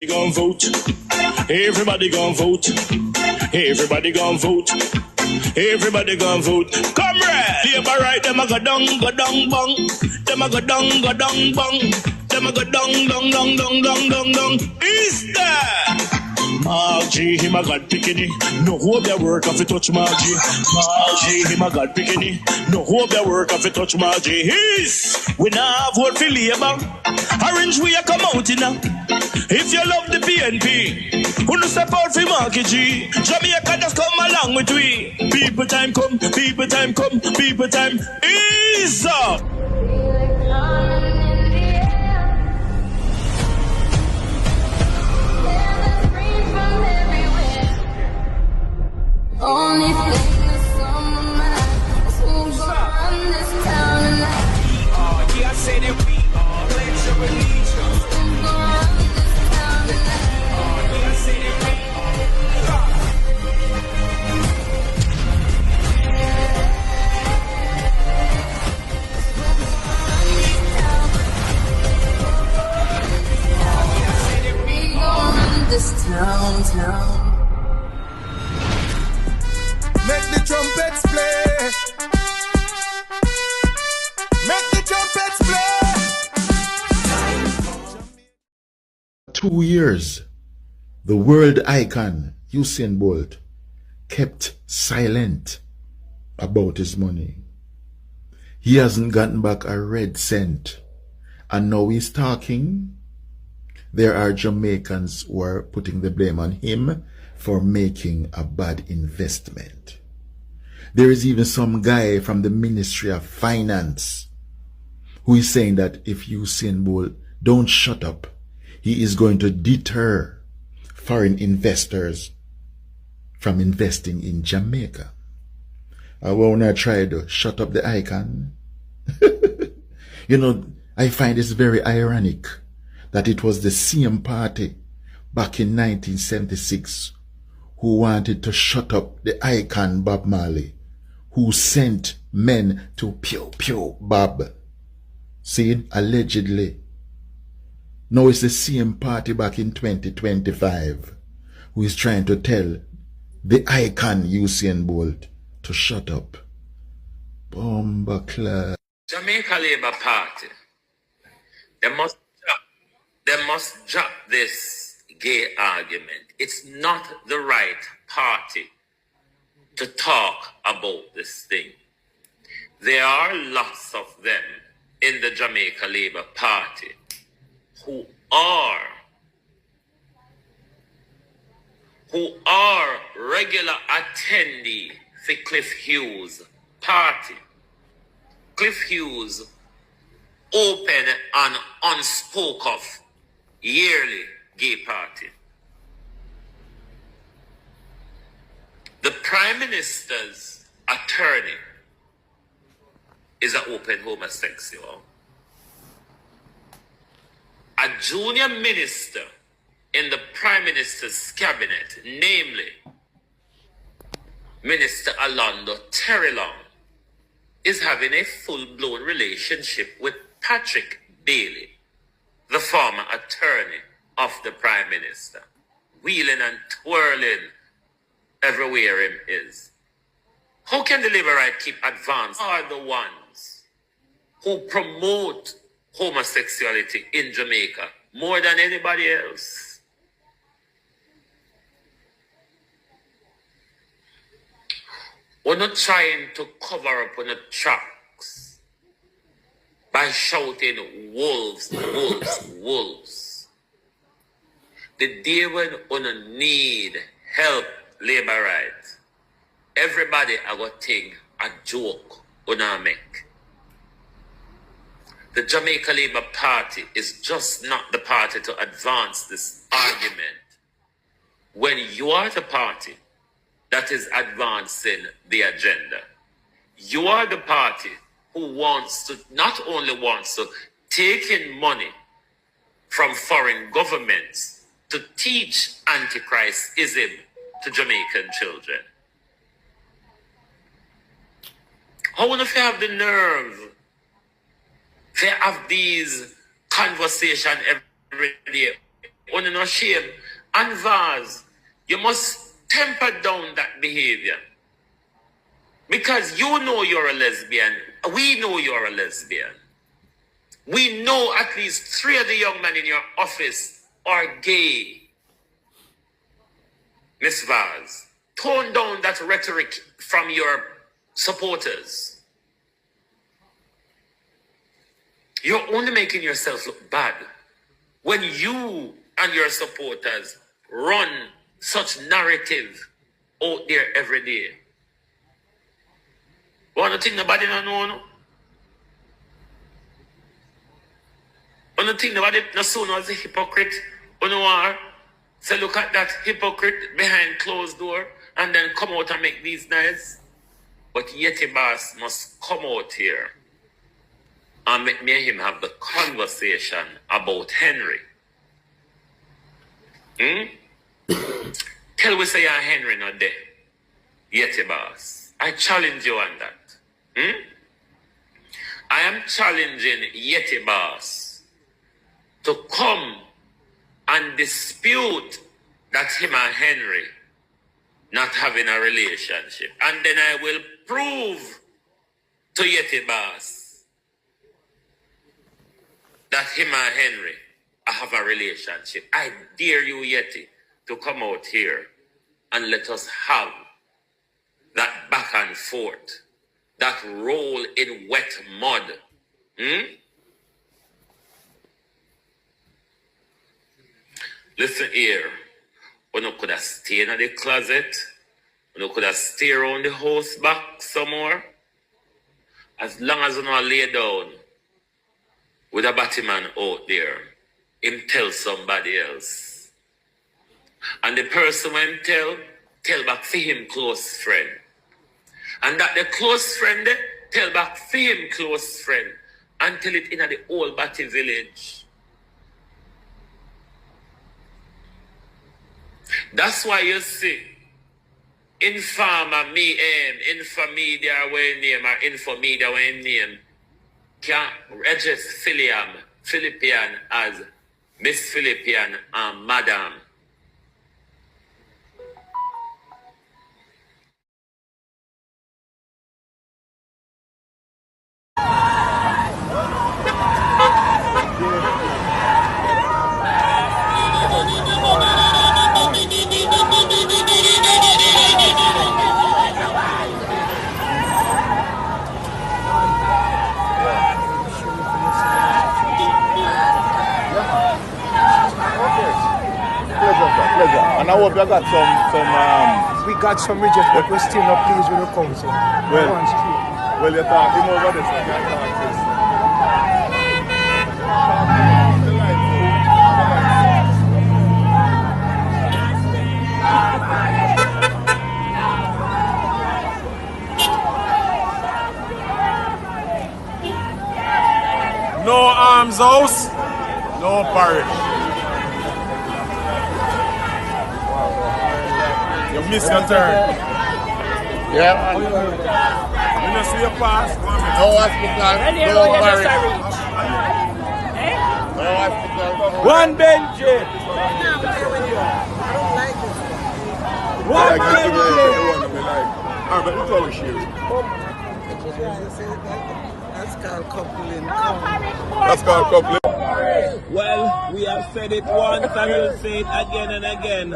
Gon' vote. Everybody gon' vote. Everybody gon' vote. Everybody gon' vote. Comrade! Labor right, them a go down, bong. Them a go down, bong. Them a go down. Is that? Margie, him a God picking. No hope their work if you touch Margie. Margie, him a God picking. No hope their work if you touch Margie. We now vote for Labour. Orange we a come out in now. If you love the PNP, who no step out for Marky G. Jamaica just come along with we. People time come, people time come, people time is up. Only thing that's on my mind is who's gonna run this town tonight. Yeah, I say that we are. Pledge your allegiance. Who's gonna run this town tonight? Yeah, I say that we are. We gonna run this town. Make the trumpets play. Make the trumpets play. 2 years, the world icon Usain Bolt kept silent about his money. He hasn't gotten back a red cent. And now he's talking. There are Jamaicans who are putting the blame on him for making a bad investment. There is even some guy from the Ministry of Finance who is saying that if Usain Bolt don't shut up, he is going to deter foreign investors from investing in Jamaica. I want to try to shut up the icon. You know, I find this very ironic that it was the same party back in 1976 who wanted to shut up the icon Bob Marley, who sent men to pew pew Bob. See, allegedly. Now it's the same party back in 2025 who is trying to tell the icon Usain Bolt to shut up. Bombacla. Jamaica Labour Party, they must drop this gay argument. It's not the right party to talk about this thing. There are lots of them in the Jamaica Labour Party who are regular attendee for Cliff Hughes' party. Cliff Hughes open and unspoke of yearly gay party. The Prime Minister's attorney is an open homosexual. A junior minister in the Prime Minister's cabinet, namely Minister Alondo Terrelong, is having a full-blown relationship with Patrick Bailey, the former attorney of the Prime Minister, wheeling and twirling everywhere him is. How can the Labour right keep advanced? Are the ones who promote homosexuality in Jamaica more than anybody else. We're not trying to cover up on the tracks by shouting wolves, wolves, wolves. The day when we need help, Labour right, everybody I got think a joke una make. The Jamaica Labour Party is just not the party to advance this argument when you are the party that is advancing the agenda. You are the party who not only wants to take in money from foreign governments to teach Antichrist-ism to Jamaican children. How will you have the nerve to have these conversations every day On no shame. And Vaz, you must temper down that behavior. Because you know you're a lesbian. We know you're a lesbian. We know at least 3 of the young men in your office are gay. Miss Vaz, tone down that rhetoric from your supporters. You're only making yourself look bad when you and your supporters run such narrative out there every day. One thing nobody don't know, no? One thing nobody not know as a hypocrite, you know, so look at that hypocrite behind closed door and then come out and make these noise. But Yeti Boss must come out here and make me and him have the conversation about Henry. Tell we say Henry not there. Yeti Boss. I challenge you on that. I am challenging Yeti Boss to come and dispute that him and Henry not having a relationship. And then I will prove to Yeti Boss that him and Henry have a relationship. I dare you, Yeti, to come out here and let us have that back and forth, that roll in wet mud. Listen here, when you could have stayed in the closet, when you could have stayed around the house back somewhere, as long as you not lay down with a Batman out there, him tell somebody else. And the person when tell back for him close friend. And that the close friend tell back for him close friend until it in the old Batty village. That's why you see Informer me Infomedia when name or Infomedia when name can register Philippian as Miss Philippian and Madam. And I hope you got some We got some rejects, but we're still not pleased with the council. well, you're talking over this. I can't talk this. No arms house, no parish. You missed your turn. Yeah. When you see your pass, No hospital, no parish. No hospital. one Benji. One Benji. Alright, but look how we share. That's called coupling. That's called coupling. Well, we have said it once and we'll say it again and again.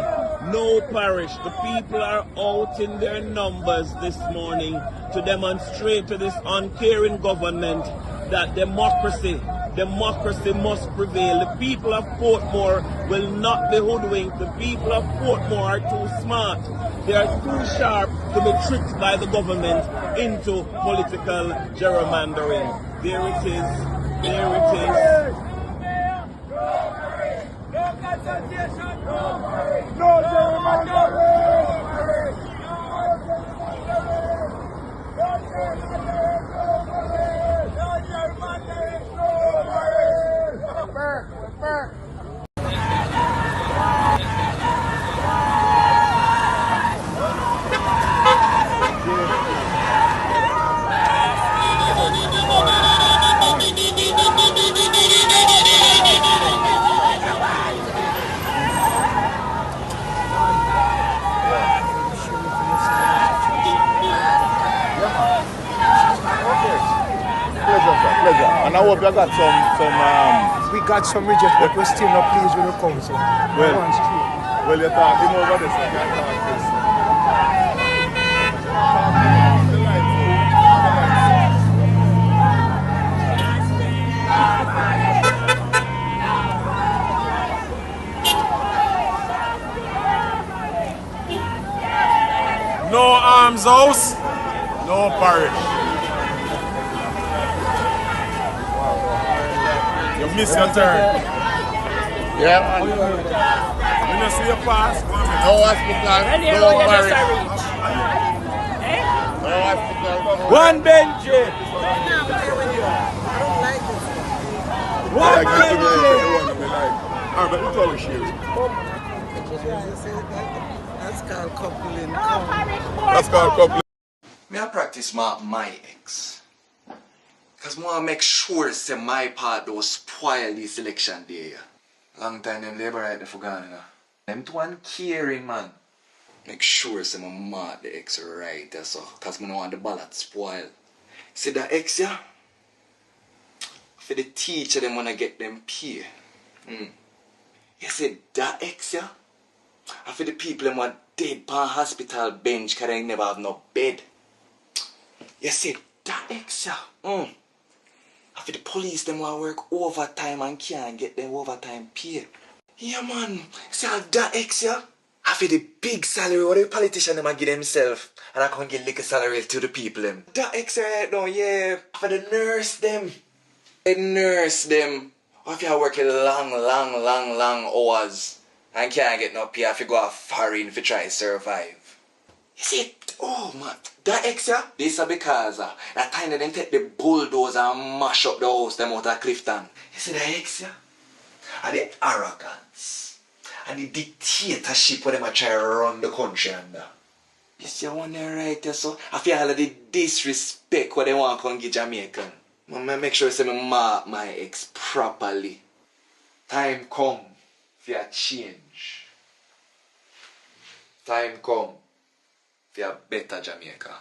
No parish. The people are out in their numbers this morning to demonstrate to this uncaring government that democracy must prevail. The people of Portmore will not be hoodwinked. The people of Portmore are too smart. They are too sharp to be tricked by the government into political gerrymandering. There it is. There it is. No gerrymandering! hope you got some We got some rejects, but we're still not pleased with the council. well, you talk him over this, I can't talk this. No arms house, no parish. You miss your turn. Yeah, You know, see your pass. no hospital, no parish. No hospital. One Benji. One Benji. Alright, but it's always shit. That's called coupling. That's called couple. Me I practice my ex. Cause I want to make sure say my part don't spoil the selection day. Long time them labor right there for gone, you know. Them two one caring man. Make sure say my mark the ex right there so. Cause I don't want the ballot spoil. See that ex yeah? For the teacher them wanna get them pay. You see that ex yeah? And for the people them want dead pan hospital bench cause they never have no bed. You see that ex yeah? And for the police them want work overtime and can't get them overtime pay. Yeah man, see that ex yeah? And for the big salary what the politician them give themselves and I can't get little salary to the people them. That ex right now, yeah. For the nurse them. The nurse them. Or if you work long hours and can't get no pay if you go a foreign to try to survive. You see, oh man, that ex yeah? This is because that time they take the bulldozer and mash up the house them out of Clifton. You see that ex yeah? And the arrogance and the dictatorship where they try to run the country under. You see one there right there so? I feel all of the disrespect what they want to come give Jamaican. I make sure I say me mark my ex properly. Time come for a change. Time come for a better Jamaica.